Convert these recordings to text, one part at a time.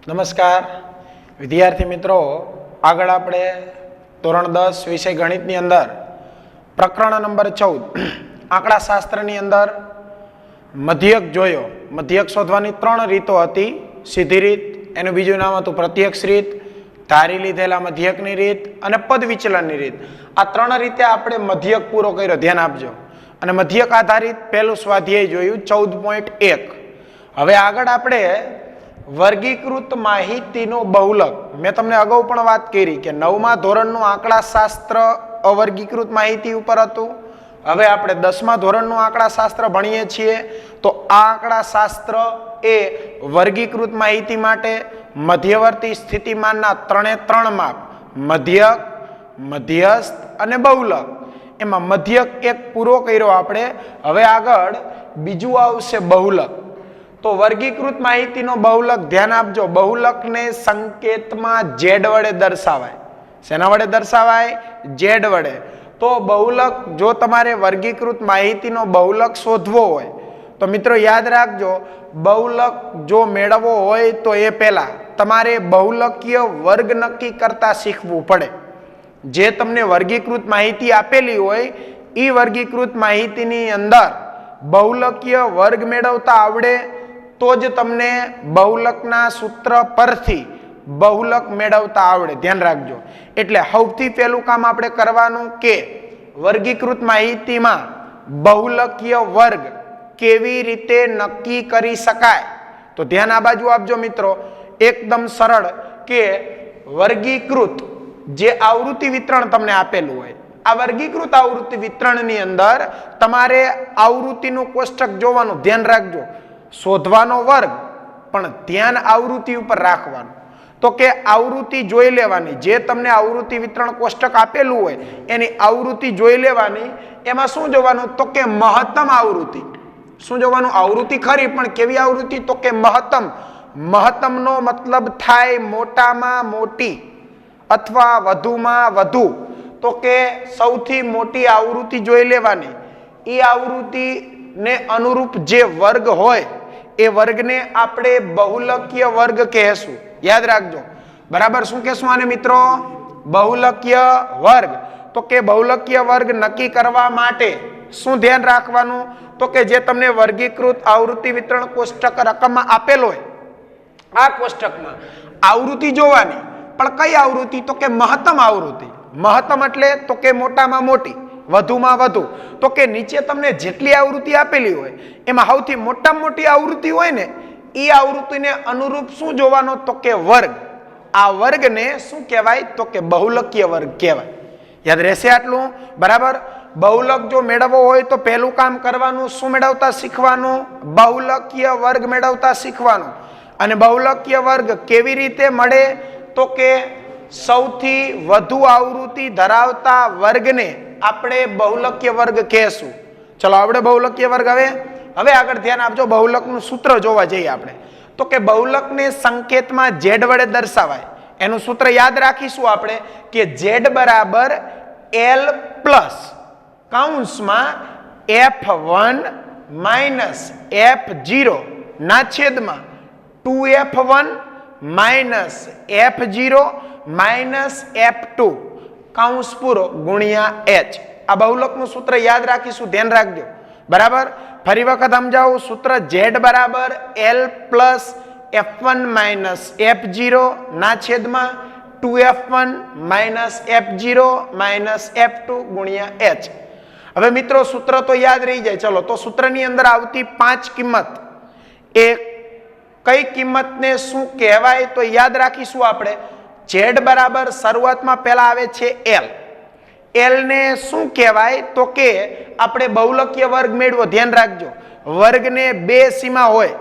નમસ્કાર વિદ્યાર્થી મિત્રો, આગળ આપણે ધોરણ 10 વિષય ગણિતની અંદર પ્રકરણ નંબર 14 આંકડાશાસ્ત્રની અંદર મધ્યક જોયો. મધ્યક શોધવાની 3 રીતો હતી. સીધી રીત, એનું બીજું નામ હતું પ્રત્યક્ષ રીત, ધારી લીધેલા મધ્યકની રીત અને પદ વિચલનની રીત. આ 3 રીતે આપણે મધ્યક પૂરો કર્યો, ધ્યાન આપજો. અને મધ્યક આધારિત પહેલું સ્વાધ્યાય જોયું 14.1. હવે આગળ આપણે વર્ગીકૃત માહિતીનો બહુલક. મેં તમને અગાઉ પણ વાત કરી કે 9મા ધોરણનું આંકડાશાસ્ત્ર અવર્ગીકૃત માહિતી ઉપર હતું. હવે આપણે 10મા ધોરણનું આંકડાશાસ્ત્ર ભણીએ છીએ. તો આ આંકડાશાસ્ત્ર એ વર્ગીકૃત માહિતી માટે મધ્યવર્તી સ્થિતિમાનના 3 માપ મધ્યક, મધ્યસ્થ અને બહુલક, એમાં મધ્યક એક પૂરો કર્યો આપણે. હવે આગળ બીજું આવશે બહુલક. તો વર્ગીકૃત માહિતીનો બહુલક, ધ્યાન આપજો, બહુલકને સંકેતમાં Z વડે દર્શાવાય. શેના વડે દર્શાવાય? Z વડે. તો બહુલક, જો તમારે વર્ગીકૃત માહિતીનો બહુલક શોધવો હોય તો મિત્રો યાદ રાખજો, બહુલક જો મેળવવો હોય તો એ પહેલા તમારે બહુલકીય વર્ગ નક્કી કરતા શીખવું પડે. જે તમને વર્ગીકૃત માહિતી આપેલી હોય એ વર્ગીકૃત માહિતીની અંદર બહુલકીય વર્ગ મેળવતા આવડે તો જ તમને બહુલકના સૂત્ર પરથી બહુલક મેળવતા આવડે. ધ્યાન રાખજો. એટલે સૌથી પહેલું કામ આપણે કરવાનું કે વર્ગીકૃત માહિતીમાં બહુલકીય વર્ગ કેવી રીતે નક્કી કરી શકાય. તો ધ્યાન આ બાજુ આપજો મિત્રો. એકદમ સરળ કે વર્ગીકૃત જે આવૃત્તિ વિતરણ તમને આપેલું હોય, આ વર્ગીકૃત આવૃત્તિ વિતરણની અંદર તમારે આવૃત્તિનું કોષ્ટક જોવાનું. ધ્યાન રાખજો, શોધવાનો વર્ગ પણ ધ્યાન આવૃત્તિ ઉપર રાખવાનું. તો કે આવૃત્તિ જોઈ લેવાની. જે તમને આવૃત્તિ વિતરણ કોષ્ટક આપેલું હોય એની આવૃત્તિ જોઈ લેવાની. એમાં શું જોવાનું? તો કે મહત્તમ આવૃત્તિ. શું જોવાનું? આવૃત્તિ ખરી, પણ કેવી આવૃત્તિ? તો કે મહત્તમ. મહત્તમનો મતલબ થાય મોટામાં મોટી અથવા વધુમાં વધુ. તો કે સૌથી મોટી આવૃત્તિ જોઈ લેવાની. એ આવૃત્તિને અનુરૂપ જે વર્ગ હોય એ વર્ગને આપણે બહુલકીય વર્ગ કહેશું. યાદ રાખજો. બરાબર? શું કહેશું આને મિત્રો? બહુલકીય વર્ગ. તો કે બહુલકીય વર્ગ નક્કી કરવા માટે શું ધ્યાન રાખવાનું? તો કે જે તમને વર્ગીકૃત આવૃત્તિ વિતરણ કોષ્ટક રકમમાં આપેલો હોય, આ કોષ્ટકમાં આવૃત્તિ જોવાની. પણ કઈ આવૃત્તિ? તો કે મહત્તમ આવૃત્તિ. મહત્તમ એટલે તો કે મોટામાં મોટી, વધુમાં વધુ. તો કે નીચે તમને જેટલી આવૃત્તિ આપેલી હોય એમાં સૌથી મોટામાં મોટી આવૃત્તિ હોય ને એ આવૃત્તિને અનુરૂપ શું જોવાનો? તો કે વર્ગ. આ વર્ગને શું કહેવાય? તો કે બહુલકીય વર્ગ કહેવાય. યાદ રહેશે આટલું? બરાબર. બહુલક જો મેળવવો હોય તો પહેલું કામ કરવાનું, શું મેળવતા શીખવાનું? બહુલકીય વર્ગ મેળવતા શીખવાનું. અને બહુલકીય વર્ગ કેવી રીતે મળે? તો કે સૌથી વધુ આવૃત્તિ ધરાવતા વર્ગને આપણે બહુલકીય વર્ગ કહેશું. ચલો આપણે બહુલકીય વર્ગ. હવે આગળ ધ્યાન આપજો. બહુલકનું સૂત્ર જોવા જઈએ આપણે. તો કે બહુલકને સંકેતમાં Z વડે દર્શાવાય. એનું સૂત્ર યાદ રાખીશું આપણે કે Z બરાબર L પ્લસ કૌંસમાં F1 માઇનસ F0 ના છેદમાં 2F1 minus F0 minus F2 કૌંસ પૂરો ગુણ્યા H. આ બહુલકનું સૂત્ર યાદ રાખીશું. ધ્યાન રાખજો. બરાબર? ફરી વખત સમજાવું. સૂત્ર Z બરાબર L plus F1 minus F0 ના છેદમાં 2F1 minus F0 minus F2 ગુણ્યા H. હવે મિત્રો સૂત્ર તો યાદ રહી જાય. ચલો, તો સૂત્રની અંદર આવતી 5 કિંમત, એ કઈ કિંમતને શું કહેવાય તો યાદ રાખીશું આપણે. Z બરાબર શરૂઆતમાં પહેલા આવે છે L. L ને શું કહેવાય? તો કે આપણે બહુલકીય વર્ગ મેળવો. ધ્યાન રાખજો, વર્ગને 2 સીમા હોય.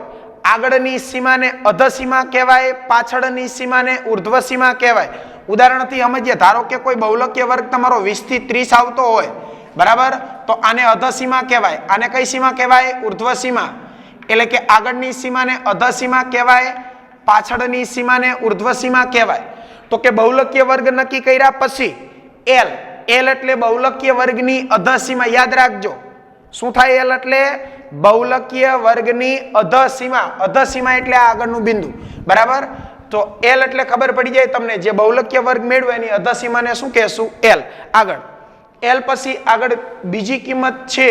આગળની સીમાને અધ સીમા કહેવાય, પાછળની સીમાને ઉર્ધ્વ સીમા કહેવાય. ઉદાહરણથી સમજીએ. ધારો કે કોઈ બહુલકીય વર્ગ તમારો 20 થી 30 આવતો હોય, બરાબર, તો આને અધ સીમા કહેવાય. આને કઈ સીમા કહેવાય? ઉર્ધ્વ સીમા. એટલે કે આગળની સીમાને અધ સીમા કહેવાય, પાછળની સીમાને ઉર્ધ્વ સીમા કહેવાય. તો કે બહુલકીય વર્ગ નક્કી કર્યા પછી L એટલે બહુલકીય વર્ગની અધ સીમા. યાદ રાખજો, શું થાય? L એટલે બહુલકીય વર્ગની અધ સીમા. અધ સીમા એટલે આગળનું બિંદુ. બરાબર? તો એલ એટલે ખબર પડી જાય તમને, જે બહુલકીય વર્ગ મેળવે એની અધસીમાને શું કહેશું? એલ. આગળ એલ પછી આગળ બીજી કિંમત છે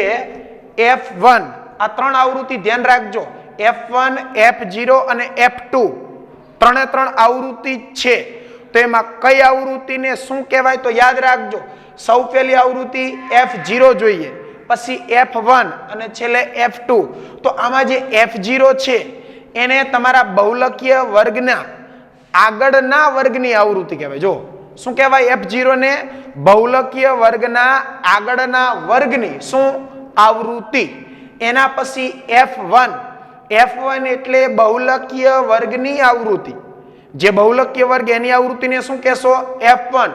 F1. આ ત્રણ આવૃત્તિ ધ્યાન રાખજો, F1, F0 અને F2 ત્રણે ત્રણ આવૃત્તિ છે. તો એમાં કઈ આવૃત્તિને શું કહેવાય તો યાદ રાખજો. સૌ પહેલી આવૃત્તિ F0 જોઈએ, પછી F1 અને છેલ્લે F2. તો આમાં જે F0 છે એને તમારા બહુલકીય વર્ગના આગળના વર્ગની આવૃત્તિ કહેવાય. જો શું કહેવાય? F0 ને બહુલકીય વર્ગના આગળના વર્ગની શું આવૃત્તિ. એના પછી F1. F1 એટલે બહુલકીય વર્ગની આવૃત્તિ. જે બહુલકીય વર્ગ એની આવૃત્તિને શું કહેશો? F1.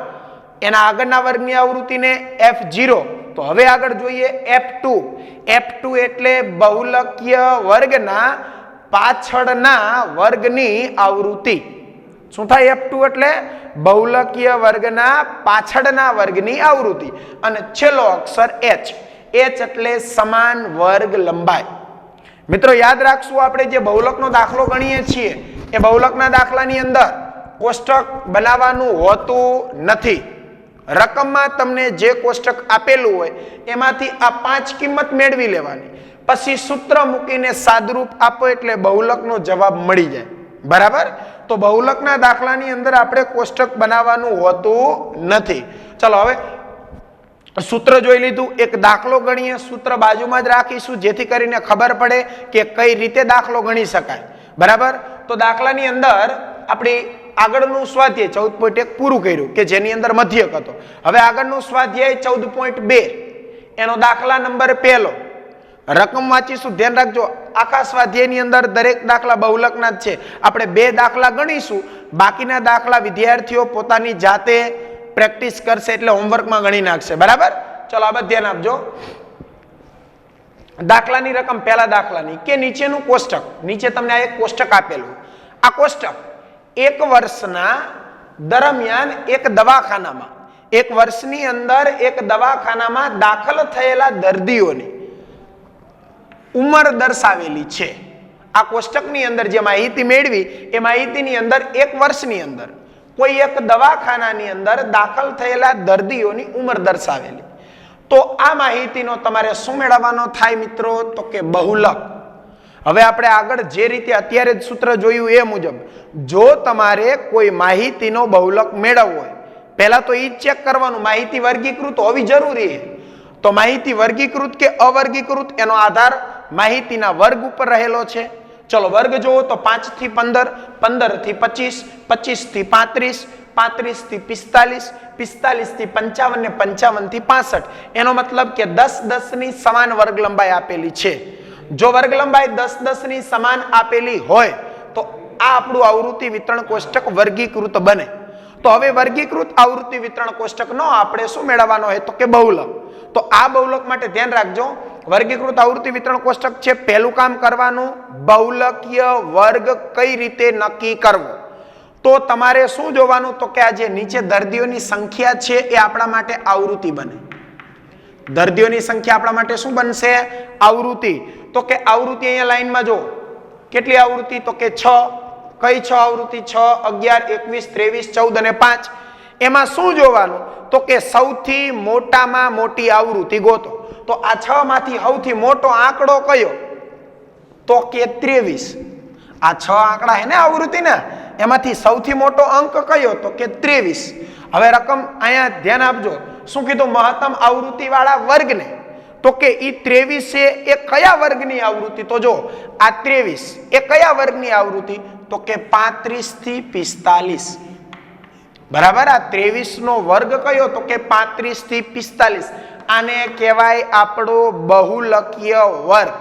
એના આગળના વર્ગની આવૃત્તિને F0. તો હવે આગળ જોઈએ F2. F2 એટલે બહુલકીય વર્ગના પાછળના વર્ગની આવૃત્તિ. શું થાય? F2 એટલે બહુલકીય વર્ગના પાછળના વર્ગની આવૃત્તિ. અને છેલ્લો અક્ષર H. H એટલે સમાન વર્ગ લંબાઈ. મિત્રો યાદ રાખશું, આપણે જે બહુલકનો દાખલો ગણીએ છીએ એ બહુલકના દાખલાની અંદર કોષ્ટક બનાવવાનું હોતું નથી. રકમમાં તમને જે કોષ્ટક આપેલું હોય એમાંથી આ 5 કિંમત મેળવી લેવાની, પછી સૂત્ર મૂકીને સાદરૂપ આપો એટલે બહુલકનો જવાબ મળી જાય. બરાબર? તો બહુલકના દાખલાની અંદર આપણે કોષ્ટક બનાવવાનું હોતું નથી. ચલો હવે સૂત્ર જોઈ લીધું, એક દાખલો ગણીએ. સૂત્ર બાજુમાં જ રાખીશું જેથી કરીને ખબર પડે કે કઈ રીતે દાખલો ગણી શકાય. બરાબર? તો દાખલાની અંદર આપણી આગળનું સ્વાધ્યાય 14.1 પૂરું કર્યું કે જેની અંદર મધ્યક હતો. હવે આગળનું સ્વાધ્યાય 14.2 એનો દાખલા નંબર પહેલો. રકમ વાંચીશું, ધ્યાન રાખજો. આખા સ્વાધ્યાયની અંદર દરેક દાખલા બહુલકના જ છે. આપણે 2 દાખલા ગણીશું, બાકીના દાખલા વિદ્યાર્થીઓ પોતાની જાતે પ્રેક્ટિસ કરશે એટલે હોમવર્કમાં ગણી નાખશે. બરાબર? ચલો આ બધું ધ્યાન આપજો. દાખલાની રકમ પહેલા દાખલાની કે નીચેનું કોષ્ટક, નીચે તમને આ એક કોષ્ટક આપેલું. આ કોષ્ટક એક વર્ષના દરમિયાન એક દવાખાનામાં, એક વર્ષની અંદર એક દવાખાનામાં દાખલ થયેલા દર્દીઓની ઉંમર દર્શાવેલી છે. આ કોષ્ટકની અંદર જે માહિતી મેળવી એ માહિતીની અંદર એક વર્ષની અંદર કોઈ એક દવાખાનાની અંદર દાખલ થયેલા દર્દીઓની ઉંમર દર્શાવેલી. તો આ માહિતીનો તમારે શું મેળવવાનો થાય મિત્રો? તો કે બહુલક. હવે આપણે આગળ જે રીતે અત્યારે જ સૂત્ર જોયું એ મુજબ જો તમારે કોઈ માહિતીનો બહુલક મેળવવો હોય, પહેલા તો એ ચેક કરવાનું માહિતી વર્ગીકૃત હોવી જરૂરી છે. તો માહિતી વર્ગીકૃત કે અવર્ગીકૃત એનો આધાર માહિતીના વર્ગ ઉપર રહેલો છે. ચલો વર્ગ જોવો તો 5 થી 15, 15 થી 25, 25 થી 35, 35 થી 45, 45 થી 55 ને 55 થી 65. એનો મતલબ કે 10 10 ની સમાન વર્ગ લંબાઈ આપેલી છે. જો વર્ગ લંબાઈ 10 10 ની સમાન આપેલી હોય તો આ આપણું આવૃત્તિ વિતરણ કોષ્ટક વર્ગીકૃત બને. તો હવે વર્ગીકૃત આવૃત્તિ વિતરણ કોષ્ટકનો આપણે શું મેળવવાનો હોય તો કે બહુલક. તો આ બહુલક માટે ધ્યાન રાખજો, વર્ગીકૃત આવૃત્તિ વિતરણ કોષ્ટક છે. પહેલું કામ કરવાનું, બહુલકીય વર્ગ કઈ રીતે નક્કી કરવો. તો તમારે શું જોવાનું તો કે આ જે નીચે દર્દીઓની સંખ્યા છે એ આપણા માટે આવૃત્તિ બને. દર્દીઓની સંખ્યા આપણા માટે શું બનશે? આવૃત્તિ. તો કે આવૃત્તિ અહીંયા લાઈનમાં જો કેટલી આવૃત્તિ તો કે 6. કઈ 6 આવૃત્તિ? 6, 11, 21, 23, 14 અને 5. એમાં શું જોવાનું તો કે સૌથી મોટામાં મોટી આવૃત્તિ ગોતો. તો આ 6 માંથી સૌથી મોટો આંકડો કયો? તો કે 23. આ 6 આંકડા હે ને આવૃત્તિ ને, એમાંથી સૌથી મોટો અંક કયો તો કે 23. હવે રકમ અહીંયા ધ્યાન આપજો, શું કીધું? મહત્તમ આવૃત્તિ વાળા વર્ગને. તો કે ઈ 23 એ કયા વર્ગની આવૃત્તિ? તો જો આ 23 એ કયા વર્ગની આવૃત્તિ? તો કે 35 થી 45. બરાબર? આ 23 નો વર્ગ કયો? તો કે 35 થી 45. આને કહેવાય આપણો બહુલકીય વર્ગ.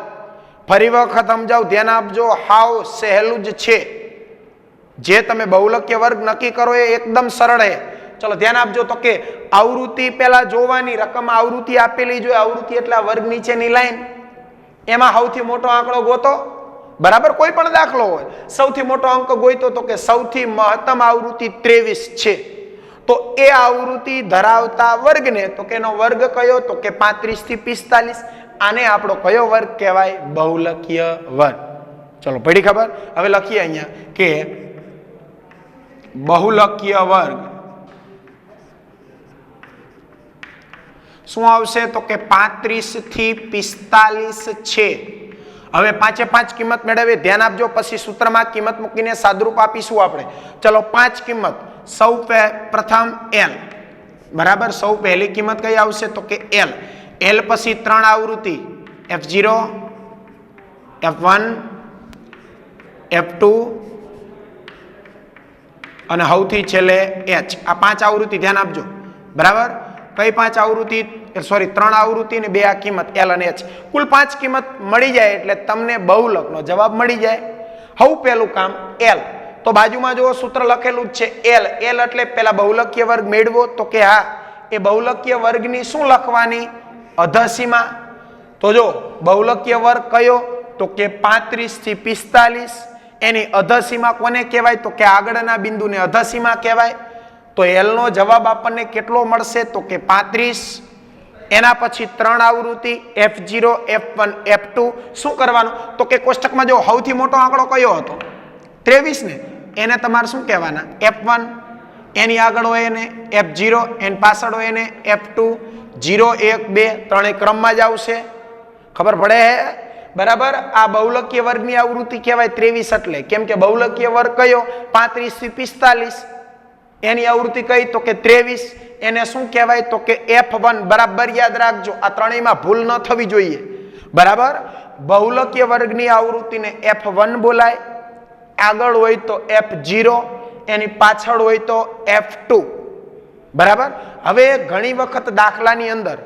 ફરી વખત સમજાવું, ધ્યાન આપજો, હાવ સહેલું જ છે. જે તમે બહુલકીય વર્ગ નક્કી કરો એ એકદમ સરળ છે. ચલો ધ્યાન આપજો. તો કે આવૃત્તિ પહેલા જોવાની, રકમ આવૃત્તિ આપેલી જોઈએ. આવૃત્તિ એટલે વર્ગ નીચેની લાઈન, એમાં સૌથી મોટો આંકડો ગોતો. બરાબર? કોઈ પણ દાખલો હોય, સૌથી મોટો અંક ગોઈતો તો કે સૌથી મહત્તમ આવૃત્તિ 23 છે. તો એ આવૃત્તિ ધરાવતા વર્ગને તો કે એનો વર્ગ કયો? તો કે 35 થી 45. આને આપણો કયો વર્ગ કહેવાય? બહુલકીય વર્ગ. ચલો પડી ખબર? હવે લખીએ અહીંયા કે બહુલકીય વર્ગ શું આવશે તો કે 35 થી 45 છે। હવે 5 5 કિંમત મેળવીએ, ધ્યાન આપજો, પછી સૂત્રમાં કિંમત મૂકીને સાદરૂપ આપીશું આપણે। ચલો 5 કિંમત, સૌ પ્રથમ L બરાબર, સૌ પહેલી કિંમત કઈ આવશે તો કે L। L પછી 3 આવૃત્તિ F0 F1 F2 અને સૌથી છેલ્લે H। આ 5 આવૃત્તિ ધ્યાન આપજો બરાબર। કઈ 5 આવૃત્તિ, સોરી 3 આવૃત્તિ ને 2 આ કિંમત L અને H, કુલ 5 કિંમત મળી જાય એટલે તમને બહુલકનો જવાબ મળી જાય। હવે પહેલું કામ L, તો બાજુમાં જો સૂત્ર લખેલું જ છે L। L એટલે પેલા બહુલકીય વર્ગ મેળવો તો કે હા, એ બહુલકીય વર્ગની શું લખવાની અધસીમા। તો જો બહુલકીય વર્ગ કયો તો કે 35 થી 45, એની અધસીમા કોને કહેવાય તો કે આગળના બિંદુને અધસીમા કહેવાય। તો L નો જવાબ આપણને કેટલો મળશે તો કે 35, એના પછી 3 આવૃત્તિ F0 F1 F2। શું કરવાનું તો કે કોષ્ટકમાં જો સૌથી મોટો આંકડો કયો હતો 23 ને, એને તમારે શું કહેવાના F1, એની આગળ હોય એને F0, એની પાછળ હોય એને F2, 0 1 2 ત્રણે ક્રમમાં જ આવશે, ખબર પડે હે બરાબર। આ બહુલકીય વર્ગની આવૃત્તિ કહેવાય 23 એટલે, કેમ કે બહુલકીય વર્ગ કયો 35 થી 45, એની આવૃત્તિ કઈ તો કે 23, એને શું કહેવાય તો કે F1 બરાબર યાદ રાખજો, આ ત્રણેયમાં ભૂલ ન થવી જોઈએ બરાબર। બહુલકીય વર્ગની આવૃત્તિને F1 બોલાય, આગળ હોય તો F0, એની પાછળ હોય તો F2 બરાબર। હવે ઘણી વખત દાખલાની અંદર,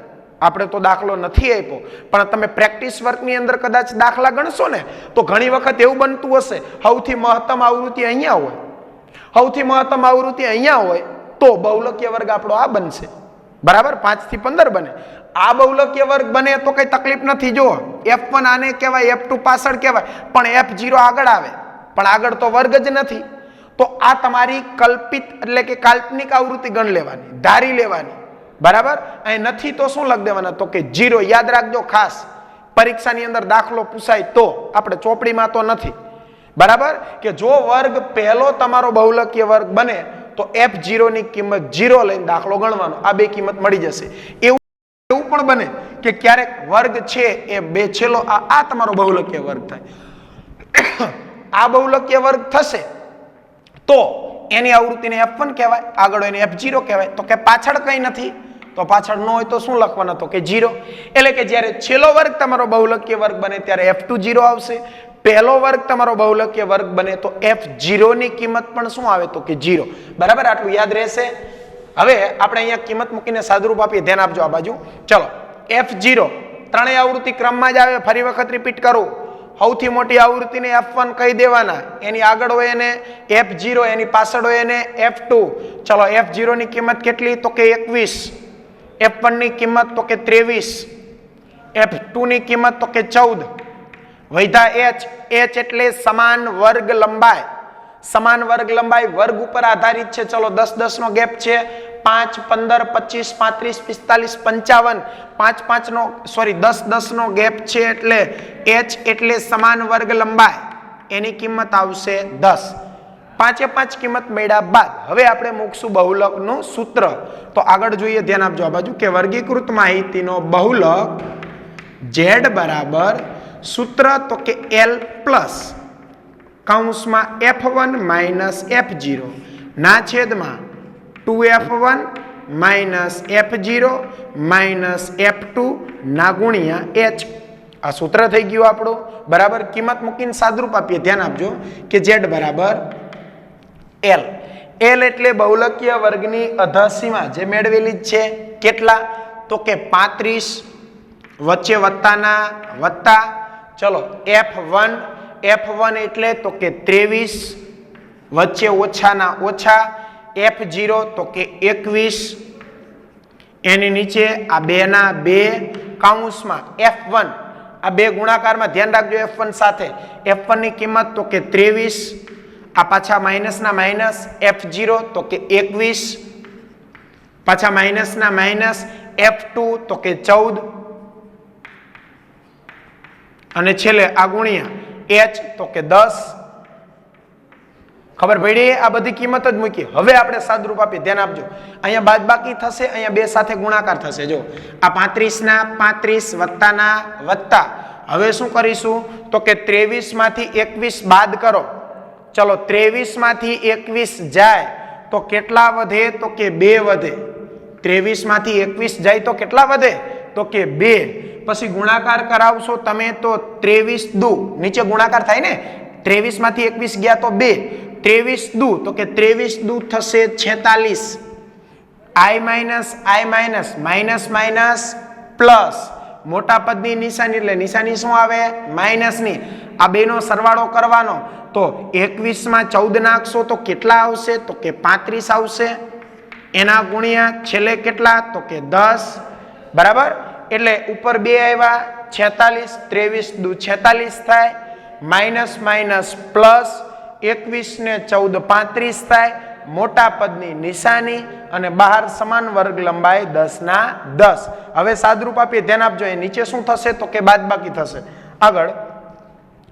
આપણે તો દાખલો નથી આપ્યો પણ તમે પ્રેક્ટિસ વર્કની અંદર કદાચ દાખલા ગણશો ને તો ઘણી વખત એવું બનતું હશે સૌથી મહત્તમ આવૃત્તિ અહીંયા હોય, સૌથી મહત્તમ આવૃત્તિ અહીંયા હોય તો બહુલકીય વર્ગ આપણો આ બનશે બરાબર, 5 થી 15 બને। આ બહુલકીય વર્ગ બને તો કઈ તકલીફ નથી, જો F1 આને કહેવાય, F2 પાછળ કહેવાય, પણ F0 આગળ આવે, પણ આગળ તો વર્ગ જ નથી। તો આ તમારી કલ્પિત એટલે કે કાલ્પનિક આવૃત્તિ ગણ લેવાની, ધારી લેવાની બરાબર। અહીં નથી તો શું લખ દેવાના તો કે 0। યાદ રાખજો ખાસ, પરીક્ષાની અંદર દાખલો પૂછાય તો, આપણે ચોપડીમાં તો નથી બરાબર, કે જો વર્ગ પહેલો તમારો બહુલકીય વર્ગ બને તો F0 ની કિંમત 0 લઈને દાખલો ગણવાનો, આ બે કિંમત મળી જશે। એવું પણ બને કે ક્યારેક વર્ગ છે એ બે છેલ્લો આ તમારો બહુલકીય વર્ગ થાય, આ બહુલકીય વર્ગ થશે તો એની આવૃત્તિને F1 કહેવાય, આગળ એને F0 કહેવાય। તો કે પાછળ કઈ નથી, તો પાછળ ન હોય તો શું લખવાના તો કે 0, એટલે કે જ્યારે છેલ્લો વર્ગ તમારો બહુલકીય વર્ગ બને ત્યારે F2 0 આવશે, પહેલો વર્ગ તમારો બહુલકીય વર્ગ બને તો F0 ની કિંમત પણ શું આવે તો કે 0 બરાબર। આટલું યાદ રહેશે। હવે આપણે અહીંયા કિંમત મૂકીને સાદુરૂપ આપીએ, ધ્યાન આપજો આ બાજુ। ચલો F0 ત્રણેય આવૃત્તિ ક્રમમાં જ આવે, ફરી વખત રિપીટ કરું, સૌથી મોટી આવૃત્તિને F1 કહી દેવાના, એની આગળ હોય એને F0, એની પાછળ હોય એને F2। ચલો F0 ની કિંમત કેટલી તો કે 21, F1 ની કિંમત તો કે 23, F2 ની કિંમત તો કે 14, વૈધા H એટલે સમાન વર્ગ લંબાઈ, સમાન વર્ગ લંબાઈ વર્ગ ઉપર આધારિત છે। ચલો 10 10 નો ગેપ છે, 5 15 25 35 45 55, 5 5 નો સોરી 10 10 નો ગેપ છે એટલે H એટલે સમાન વર્ગ લંબાઈ, એની કિંમત આવશે 10। 5 5 કિંમત મળ્યા બાદ હવે આપણે મૂકશું બહુલકનું સૂત્ર। તો આગળ જોઈએ, ધ્યાન આપજો આ બાજુ, કે વર્ગીકૃત માહિતીનો બહુલક Z બરાબર સૂત્ર તો કે L પ્લસ કૌંસમાં F1 માઇનસ F0 ના છેદમાં 2F1 minus F0 minus F2 ના ગુણ્યા H। આ સૂત્ર થઈ ગયું આપણું બરાબર। કિંમત મૂકીને સાદરૂપ આપીએ, ધ્યાન આપજો કે Z બરાબર L। L એટલે બહુલકીય વર્ગની અધસીમા જે મેળવેલી જ છે, કેટલા તો કે 35, વચ્ચે વત્તાના વત્તા, ચલો F1 એટલે તો કે 23, વચ્ચે ઓછાના ઓછા, F0 તો કે 21, એની નીચે આ બે ના બે કૌંસમાં F1, આ બે ગુણાકારમાં ધ્યાન રાખજો F1 સાથે, F1 ની કિંમત તો કે 23, આ પાછા માઇનસ ના માઇનસ, F0 તો કે 21, પાછા માઇનસ ના માઇનસ, F2 તો કે 14, અને છેલ્લે આ ગુણ્યા H તો કે 10, ખબર પડી? આ બધી કિંમત જ મૂકી. હવે આપણે સાદરૂપ આપીએ, ધ્યાન આપજો. અહીંયા બાદબાકી થશે, અહીંયા 2 સાથે ગુણાકાર થશે. જો આ 35 ના 35 વત્તાના વત્તા. હવે શું કરીશું તો કે 23 માંથી 21 બાદ કરો. ચલો 23 માંથી 21 જાય તો કેટલા વધે તો કે 2 વધે. 23 માંથી 21 જાય તો કેટલા વધે તો કે 2. પછી ગુણાકાર કરાવશો તમે તો 23 દુ, નીચે ગુણાકાર થાય ને, 23 માંથી 21 ગયા તો 2, 23 દુ તો કે 23 દુ થશે 46. i minus minus minus plus મોટા પદની નિશાની એટલે નિશાની શું આવે? માઇનસની. આ બેનો સરવાળો કરવાનો તો 21 માં 14 નાખશો તો કેટલા આવશે તો કે 35 આવશે. એના ગુણ્યા છેલ્લે કેટલા તો કે 10. બરાબર? એટલે ઉપર 2 આવ્યા 46, 23 દુ 46 થાય, માઇનસ માઇનસ પ્લસ 21 ને 14 35 થાય, મોટા પદની નિશાની અને બહાર સમાન વર્ગ લંબાઈ 10 ના 10. હવે સાદરૂપ આપીએ, ધ્યાન આપજો. એ નીચે શું થશે તો કે બાદબાકી થશે. આગળ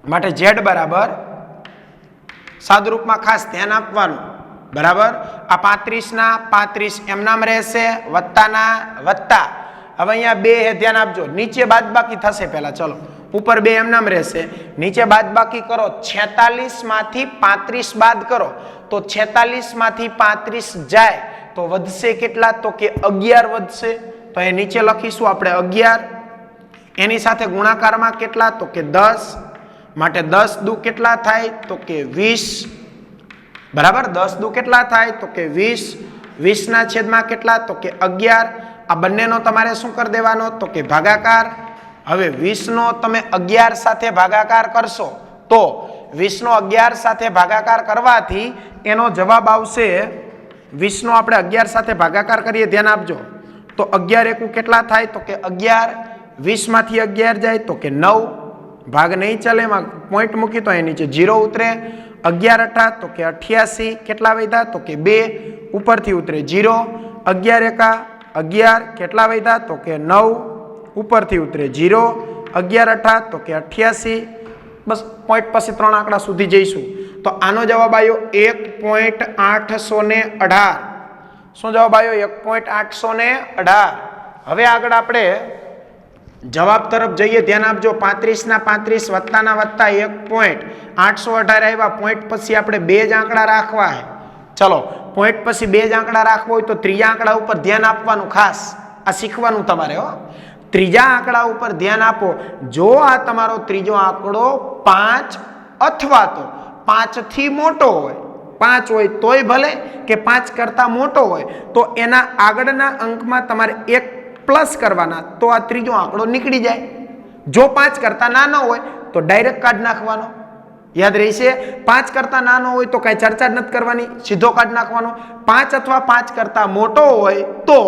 માટે z બરાબર સાદરૂપમાં ખાસ ધ્યાન આપવાનું. બરાબર? આ 35 ના 35 એમ નામ રહેશે, વત્તાના વત્તા. હવે અહીંયા 2 હે, ધ્યાન આપજો. નીચે બાદબાકી થશે પહેલા. ચલો ઉપર 2 એમ નામ રહેશે, નીચે બાદબાકી કરો. 46 માંથી 35 બાદ કરો તો 46 માંથી 35 જાય તો વધશે કેટલા તો કે 11 વધશે. તો એ નીચે લખીશું આપણે 11. એની સાથે ગુણાકારમાં કેટલા તો કે 10. માટે 10 દુ કેટલા થાય તો કે 20. બરાબર? 10 દુ કેટલા થાય તો કે 20. 20 ના છેદમાં કેટલા તો કે 11. આ બંનેનો તમારે શું કરી દેવાનો તો કે ભાગાકાર. હવે 20 નો તમે 11 સાથે ભાગાકાર કરશો તો 20 નો 11 સાથે ભાગાકાર કરવાથી એનો જવાબ આવશે. 20 નો આપણે 11 સાથે ભાગાકાર કરીએ, ધ્યાન આપજો, તો 11 એકુ કેટલા થાય તો કે 11. 20 માંથી 11 જાય તો કે 9. ભાગ નહીં ચાલે, એમાં પોઈન્ટ મૂકી તો એ નીચે 0 ઉતરે. 11 અઠા તો કે 88. કેટલા વધ્યા તો કે 2. ઉપરથી ઉતરે 0. 11 એકા 11. કેટલા વધ્યા તો કે 9. ઉપરથી ઉતરે 0. 11 અઠા તો કે 88. બસ પોઈન્ટ પછી 3 આંકડા સુધી જઈશું. તો આનો જવાબ આવ્યો 1.818. શું જવાબ આવ્યો? 1.818. હવે આગળ આપણે જવાબ તરફ જઈએ, ધ્યાન આપજો. 35 ના 35 વત્તાના વત્તા 1.818 આવ્યા. પોઈન્ટ પછી આપણે 2 જ આંકડા રાખવા છે. ચલો પોઈન્ટ પછી 2 જ આંકડા રાખવો હોય તો ત્રીજા આંકડા ઉપર ધ્યાન આપવાનું. ખાસ આ શીખવાનું તમારે. ત્રીજા આંકડા ઉપર ધ્યાન આપો. જો આ તમારો ત્રીજો આંકડો 5 અથવા તો 5 થી મોટો હોય, 5 હોય તોય ભલે કે 5 કરતા મોટો હોય, તો એના આગળના અંકમાં તમારે 1 પ્લસ કરવાના, તો આ ત્રીજો આંકડો નીકળી જાય. જો 5 કરતા નાનો હોય તો ડાયરેક્ટ કાઢ નાખવાનો. યાદ રહેશે? 5 કરતા નાનો હોય તો કઈ ચર્ચા જ નથી કરવાની, સીધો કાઢ નાખવાનો. 5 અથવા 5 કરતા મોટો હોય તો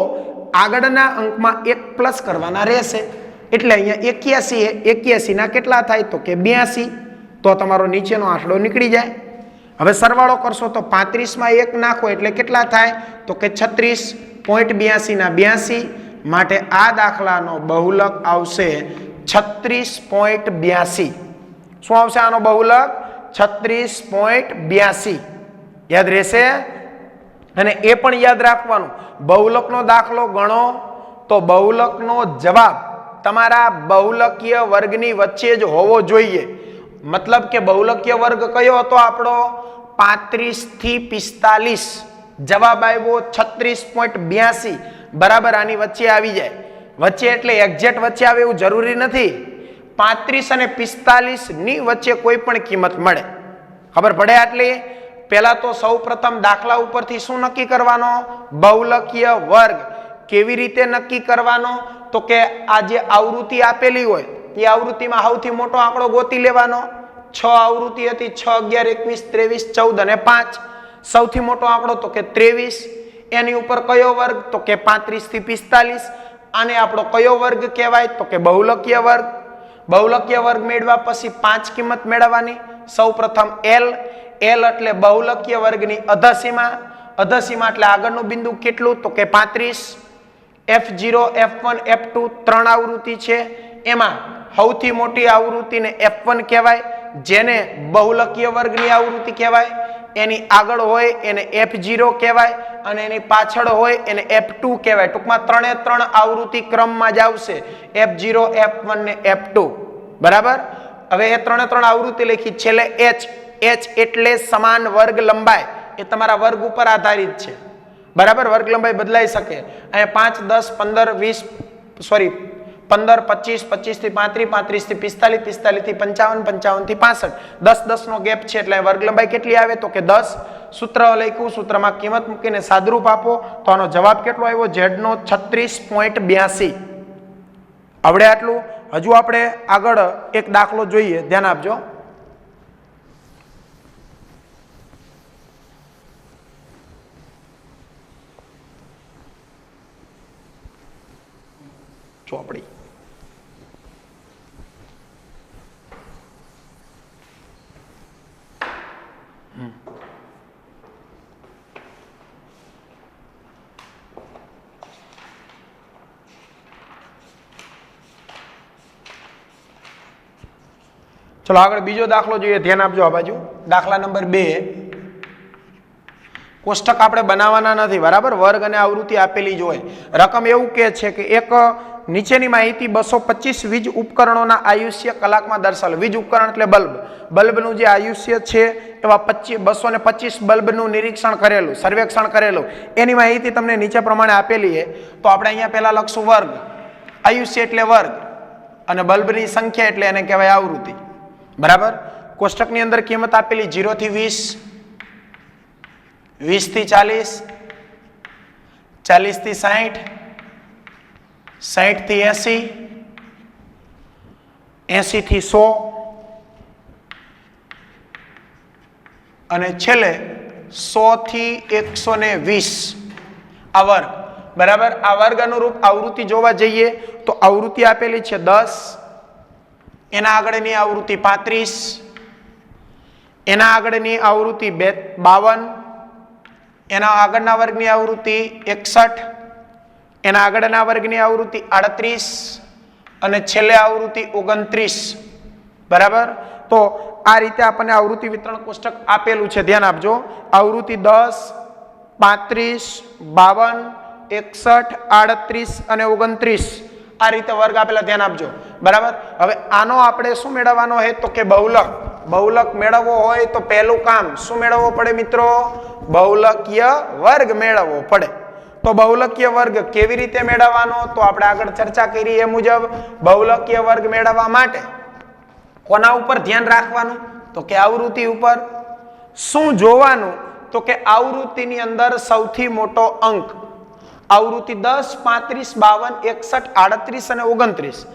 આગળના અંકમાં 1 પ્લસ કરવાના રહેશે. એટલે અહીંયા 81 81 ના કેટલા થાય તો કે 82. તો તમારો નીચેનો આંકડો નીકળી જાય. હવે સરવાળો કરશો તો 35 માં 1 નાખો એટલે કેટલા થાય તો કે 36.82 ના 82. માટે આ દાખલાનો બહુલક આવશે 36.82. શું આવશે આનો બહુલક? 36.82. યાદ રહેશે? અને એ પણ યાદ રાખવાનું, બહુલકનો દાખલો ગણો તો બહુલકનો જવાબ તમારા બહુલકીય વર્ગની વચ્ચે જ હોવો જોઈએ. મતલબ કે બહુલકીય વર્ગ કયો હતો આપણો? 35 થી 45. જવાબ આવ્યો 36.82. બરાબર આની વચ્ચે આવી જાય. વચ્ચે એટલે એક્ઝેક્ટ વચ્ચે આવે એવું જરૂરી નથી. 35 અને 45 ની વચ્ચે કોઈ પણ કિંમત મળે. ખબર પડે આટલી? પહેલા તો સૌ પ્રથમ દાખલા ઉપરથી શું નક્કી કરવાનો? બહુલકીય વર્ગ. કેવી રીતે નક્કી કરવાનો? તો કે આ જે આવૃત્તિ આપેલી હોય તે આવૃત્તિમાં સૌથી મોટો આંકડો ગોતી લેવાનો. 6 આવૃત્તિ હતી, 6, 11, 21, 23, 14 અને 5. સૌથી મોટો આંકડો તો કે 23. એની ઉપર કયો વર્ગ? તો કે 35 થી 45. આને આપણો કયો વર્ગ કહેવાય? તો કે બહુલકીય વર્ગ. બહુલકીય વર્ગ મેળવ્યા પછી 5 કિંમત મેળવવાની. સૌ પ્રથમ L. L એટલે બહુલકીય વર્ગની અધસીમા. અધસીમા એટલે આગળનું બિંદુ કેટલું? તો કે 35. F0, F1, F2 3 આવૃત્તિ છે. એમાં સૌથી મોટી આવૃત્તિને F1 કહેવાય, જેને બહુલકીય વર્ગની આવૃત્તિ કહેવાય. એની આગળ હોય એને F0 કહેવાય અને એની પાછળ હોય એને F2 કહેવાય. ટૂંકમાં ત્રણે ત્રણ આવૃત્તિ ક્રમમાં જ આવશે, F0, F1 ને F2. બરાબર. હવે એ ત્રણે ત્રણ આવૃત્તિ લખી. છેલ્લે H એટલે સમાન વર્ગ લંબાઈ. એ તમારા વર્ગ ઉપર આધારિત છે. બરાબર. વર્ગ લંબાઈ બદલાઈ શકે. અહીંયા 5, 10, 15, 20 સોરી 15, 25, 25 થી 35, 35 થી 45, 45 થી 55, 55 થી 65, 10, 10 નો ગેપ છે એટલે વર્ગ લંબાઈ કેટલી આવે તો કે 10. સૂત્ર લખ્યું, સૂત્રમાં કિંમત મૂકીને સાદરૂપ આપો તો આનો જવાબ કેટલો આવ્યો? Z નો 36.82. આવડે આટલું? હજુ આપણે આગળ એક દાખલો જોઈએ, ધ્યાન આપજો. ચોપડી ચલો આગળ બીજો દાખલો જોઈએ, ધ્યાન આપજો આ બાજુ. દાખલા નંબર 2. કોષ્ટક આપણે બનાવવાના નથી. બરાબર. વર્ગ અને આવૃત્તિ આપેલી જ હોય. રકમ એવું કહે છે કે એક નીચેની માહિતી 225 વીજ ઉપકરણોના આયુષ્ય કલાકમાં દર્શાવેલ. વીજ ઉપકરણ એટલે બલ્બ. બલ્બનું જે આયુષ્ય છે એવા 225 બલ્બનું નિરીક્ષણ કરેલું, સર્વેક્ષણ કરેલું, એની માહિતી તમને નીચે પ્રમાણે આપેલી છે. તો આપણે અહીંયા પહેલા લખશું વર્ગ. આયુષ્ય એટલે વર્ગ અને બલ્બની સંખ્યા એટલે એને કહેવાય આવૃત્તિ. બરાબર. કોષ્ટકની અંદર કિંમત આપેલી 0 થી 20, 20 થી 40, 40 થી 60, 60 થી 80, 80 થી 100 અને છેલ્લે 100 થી 120 આ વર્ગ. બરાબર. આ વર્ગ અનુરૂપ આવૃત્તિ જોવા જઈએ તો આવૃત્તિ આપેલી છે 10, એના આગળની આવૃત્તિ 35, એના આગળની આવૃત્તિ 52, એના આગળના વર્ગની આવૃત્તિ 61, એના આગળના વર્ગની આવૃત્તિ 38 અને છેલ્લે આવૃત્તિ 29. બરાબર. તો આ રીતે આપણને આવૃત્તિ વિતરણ કોષ્ટક આપેલું છે, ધ્યાન આપજો. આવૃત્તિ 10, 35, 52, 61, 38 અને 29 આ રીતે વર્ગ આપેલા, ધ્યાન આપજો. બરાબર. હવે આનો આપણે શું મેળવવાનો છે તો કે બહુલક. બહુલક મેળવવો હોય તો પહેલું કામ શું મેળવવો પડે મિત્રો? બહુલકીય વર્ગ મેળવવો પડે. તો બહુલકીય વર્ગ કેવી રીતે મેળવવાનો તો આપણે આગળ ચર્ચા કરી એ મુજબ બહુલકીય વર્ગ મેળવવા માટે કોના ઉપર ધ્યાન રાખવાનું તો કે આવૃત્તિ ઉપર. શું જોવાનું તો કે આવૃત્તિની અંદર સૌથી મોટો અંક, આવૃત્તિ 10, 35, 52, 61, 38 અને 29,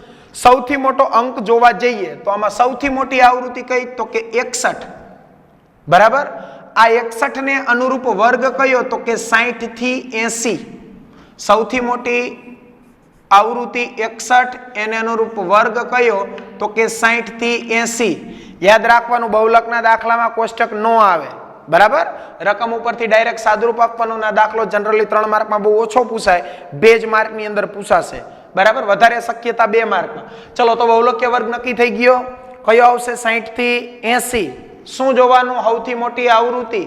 સૌથી મોટો અંક જોવા જઈએ તો આમાં સૌથી મોટી આવૃત્તિ કઈ તો કે 61. બરાબર. આ 61 ને અનુરૂપ વર્ગ કયો તો કે 60 થી 80. સૌથી મોટી આવૃત્તિ 61, એને અનુરૂપ વર્ગ કયો તો કે 60 થી 80. યાદ રાખવાનું, બહુલકના દાખલામાં કોષ્ટક ન આવે. બરાબર. રકમ ઉપરથી ડાયરેક્ટ સાદરૂપ આપવાનું. ના દાખલો જનરલી 3 માર્કમાં બહુ ઓછો પૂછાય, 2 માર્કની અંદર પૂછાશે. બરાબર. વધારે શક્યતા 2 માર્કમાં. ચલો તો બહુલકીય વર્ગ નક્કી થઈ ગયો. કયો આવશે? 60 થી 80. શું જોવાનું? સૌથી મોટી આવૃત્તિ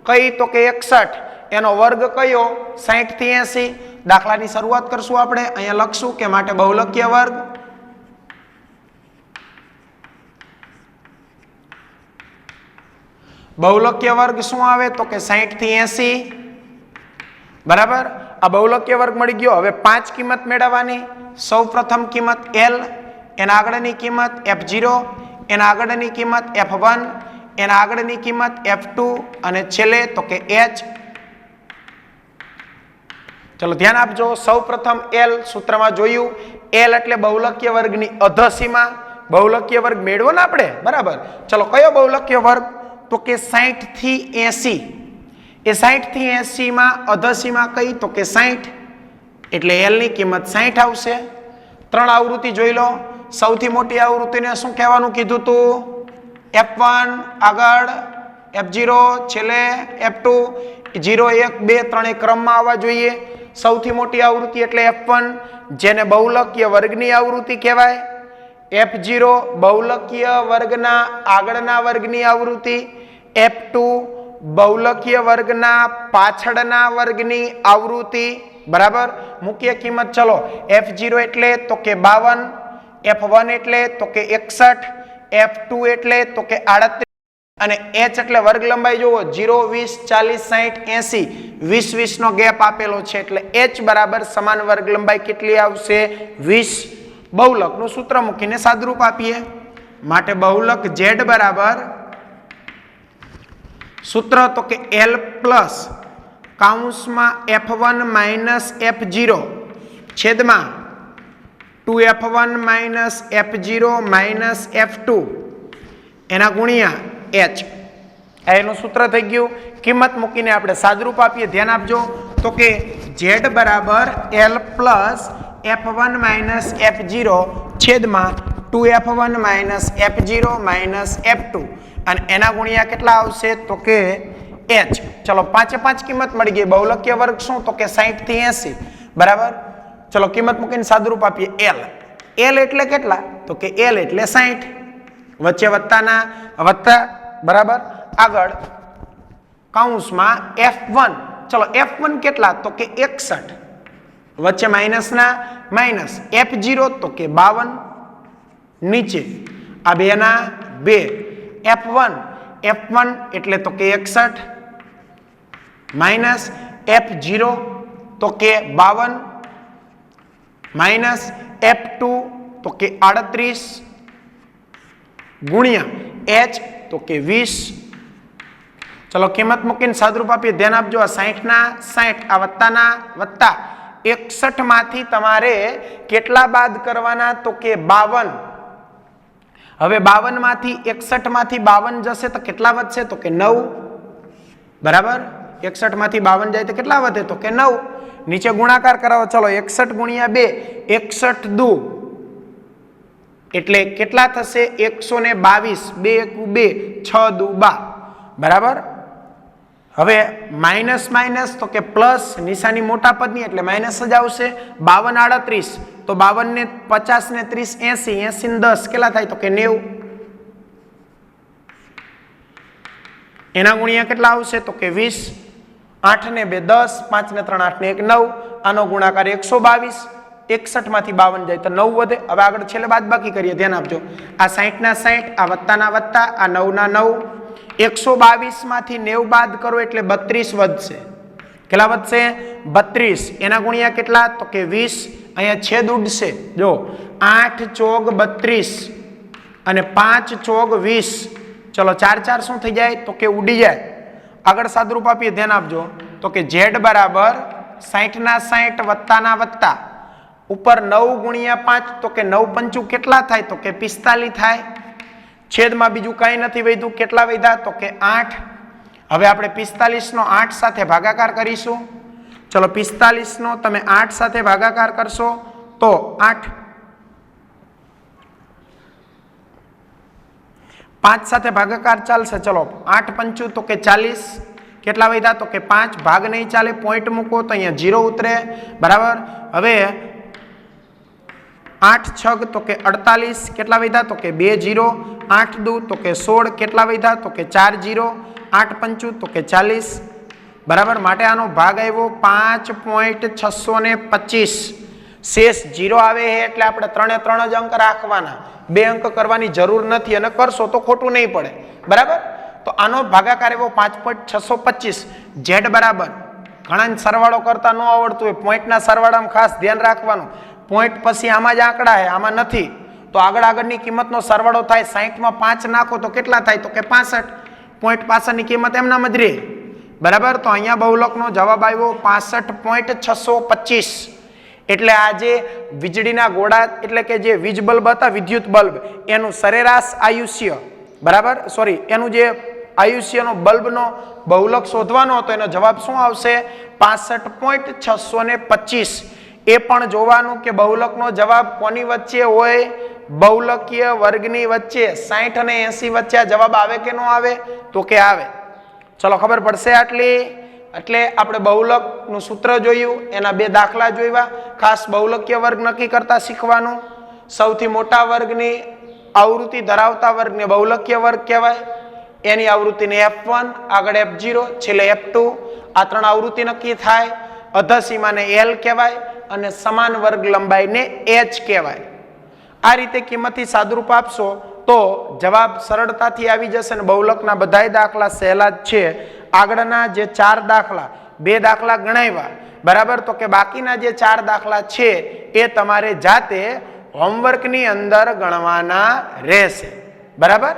કઈ તો કે 61, એનો વર્ગ કયો? 60 થી 80. દાખલાની શરૂઆત કરશું આપણે. અહીંયા લખશું કે માટે બહુલકીય વર્ગ. બહુલકીય વર્ગ શું આવે તો કે 60 થી 80. બરાબર. આ બહુલકીય વર્ગ મળી ગયો. હવે 5 કિંમત મેળવવાની. સૌ પ્રથમ કિંમત L, એના આગળની કિંમત F0, એના આગળની કિંમત F1, એના આગળની કિંમત F2 અને છેલ્લે તો કે H. ચલો ધ્યાન આપજો. સૌ પ્રથમ L સૂત્રમાં જોયું. L એટલે બહુલકીય વર્ગની અધસીમા. બહુલકીય વર્ગ મેળવો ને આપણે. બરાબર. ચલો કયો બહુલકીય વર્ગ તો કે 60 થી 80. એ 60 થી 80 માં અધસીમા કઈ તો કે 60, એટલે L ની કિંમત 60 આવશે. 3 આવૃત્તિ જોઈ લો. સૌથી મોટી આવૃત્તિને શું કહેવાનું કીધું તું? F1, આગળ F0, છેલ્લે F2. 0, 1, 2, 3 ક્રમમાં આવવા જોઈએ. સૌથી મોટી આવૃત્તિ એટલે F1, જેને બહુલકીય વર્ગની આવૃત્તિ કહેવાય. F0 બહુલકીય વર્ગના આગળના વર્ગની આવૃત્તિ. F2 બહુલકીય વર્ગના પાછળના વર્ગની આવૃત્તિ બરાબર મુખ્ય કિંમત ચલો f0 એટલે તો કે 52, f1 એટલે તો કે 61, f2 એટલે તો કે 38 અને h એટલે વર્ગ લંબાઈ જોવો 0 20 40 60 80 20 20 નો ગેપ આપેલો છે એટલે h બરાબર સમાન વર્ગ લંબાઈ કેટલી આવશે 20 બહુલકનું સૂત્ર મૂકીને સાદરૂપ આપીએ માટે બહુલક z બરાબર સૂત્ર તો કે l plus કાઉંસમાં f1 minus f0 છેદમાં 2f1 minus f0 minus f2 એના ગુણ્યા h એનું સૂત્ર થઈ ગયું કિંમત મૂકીને આપણે સાદરૂપ આપીએ ધ્યાન આપજો તો કે z બરાબર l plus f1 minus f0 છેદમાં 2f1 minus f0 minus f2 અને એના ગુણ્યા કેટલા આવશે તો કે h ચલો 5 5 કિંમત મળી ગઈ બહુલકીય વર્ગ શું તો કે 60 થી 80 બરાબર ચલો કિંમત મૂકીને સાદરૂપ આપીએ l એટલે કેટલા તો કે l એટલે 60 વચ્ચે વત્તાના વત્તા બરાબર આગળ કાઉંસમાં f1 ચલો f1 કેટલા તો કે 61 વચ્ચે માઈનસ ના માઈનસ f0 તો કે 52 નીચે આ બે ના બે f1 એટલે તો કે 61 માઈનસ f0 તો કે 52 માઈનસ f2 તો કે 38 ગુણ્યા h તો કે 20 ચલો કિંમત મૂકીને સાદરૂપ આપીએ ધ્યાન આપજો આ 60 ના 60 આ વત્તાના વત્તા 61 માંથી તમારે કેટલા બાદ કરવાના તો કે 52 હવે 52 માંથી 61 માંથી 52 જશે તો કેટલા વધશે તો કે 9 બરાબર 61 માંથી 52 જાય તો કેટલા વધે તો કે 9 નીચે ગુણાકાર કરાવો ચલો 61 ગુણ્યા 2 61 દુ એટલે કેટલા થશે 122 2 2 6 દુ 12 બરાબર હવે માઇનસ માઇનસ તો કે પ્લસ નિશાની મોટા પદની એટલે માઇનસ જ આવશે 52 38 તો 52 ને 50 ને 30 80 80 ને 10 કેટલા થાય તો કે 90 એના ગુણ્યા કેટલા આવશે તો કે 20 8 ને 2 10 5 ને 3 8 ને 1 9 આનો ગુણાકાર 122 61 માંથી 52 જાય તો 9 વધે હવે આગળ છેલ્લે બાદબાકી કરીએ ધ્યાન આપજો આ 60 ના 60 આ વત્તાના વત્તા આ 9 ના 9 122 માંથી 90 બાદ કરો એટલે 32 વધશે કેટલા વધશે 32 એના ગુણ્યા કેટલા તો કે 20 અહીંયા છેદ ઉડશે જો 8 ચોગ 32 અને 5 ચોગ 20 ચલો 4 4 શું થઈ જાય તો કે ઉડી જાય આગળ સાદરૂપ આપીએ ધ્યાન આપજો તો કે z બરાબર 60 ના 60 વત્તાના વત્તા ઉપર 9 ગુણ્યા 5 તો કે 9 પંચું કેટલા થાય તો કે 45 થાય છેદમાં બીજું કાંઈ નથી વધ્યું કેટલા વધ્યા તો કે 8 હવે આપણે 45 નો 8 સાથે ભાગાકાર કરીશું ચલો 45 નો તમે 8 સાથે ભાગાકાર કરશો તો 8 5 સાથે ભાગાકાર ચાલશે ચલો 8 પંચું તો કે 40 કેટલા વધ્યા તો કે 5 ભાગ નહીં ચાલે પોઈન્ટ મૂકો તો અહીંયા 0 ઉતરે બરાબર હવે 8 છગ તો કે 48 કેટલા વધ્યા તો કે 2 0 8 દુ તો કે 16 કેટલા વધ્યા તો કે 4 0 8 પંચું તો કે 40 બરાબર માટે આનો ભાગ આવ્યો 5.625 શેષ 0 આવે એટલે આપણે 3 જ અંક રાખવાના 2 અંક કરવાની જરૂર નથી અને કરશો તો ખોટું નહીં પડે બરાબર તો આનો ભાગાકાર આવ્યો 5.625 z બરાબર ઘણા સરવાળો કરતા ન આવડતું હોય પોઈન્ટના સરવાળામાં ખાસ ધ્યાન રાખવાનું પોઈન્ટ પછી આમાં જ આંકડા છે આમાં નથી તો આગળની કિંમતનો સરવાળો થાય 60 માં 5 નાખો તો કેટલા થાય તો કે 65 પોઈન્ટ 65 ની કિંમત એમનામ જ રહે બરાબર તો અહીંયા બહુલકનો જવાબ આવ્યો 65.625 એટલે આ જે વીજળીના ગોળા એટલે કે જે વીજ બલ્બ હતા વિદ્યુત બલ્બ એનું સરેરાશ આયુષ્ય બરાબર સોરી એનું જે આયુષ્યનો બલ્બનો બહુલક શોધવાનો હતો એનો જવાબ શું આવશે 65.625 એ પણ જોવાનું કે બહુલકનો જવાબ કોની વચ્ચે હોય બહુલકીય વર્ગની વચ્ચે 60 અને 80 વચ્ચે આ જવાબ આવે કે ન આવે તો કે આવે ચલો ખબર પડશે આટલી એટલે આપણે બહુલકનું સૂત્ર જોયું એના બે દાખલા જોયા ખાસ બહુલકીય વર્ગ નક્કી કરતા શીખવાનું સૌથી મોટા વર્ગની આવૃત્તિ ધરાવતા વર્ગને બહુલકીય વર્ગ કહેવાય એની આવૃત્તિને F1, આગળ F0, છેલ્લે F2. આ ત્રણ આવૃત્તિ નક્કી થાય. અધસીમાને L કહેવાય અને સમાન વર્ગ લંબાઈને H કહેવાય. આ રીતે કિંમતથી સાદુરૂપ આપશો તો જવાબ સરળતાથી આવી જશે અને બહુલકના બધાય દાખલા સહેલા જ છે. આગળના જે 4 દાખલા, 2 દાખલા ગણાવ્યા બરાબર, તો કે બાકીના જે 4 દાખલા છે એ તમારે જાતે હોમવર્કની અંદર ગણવાના રહેશે. બરાબર.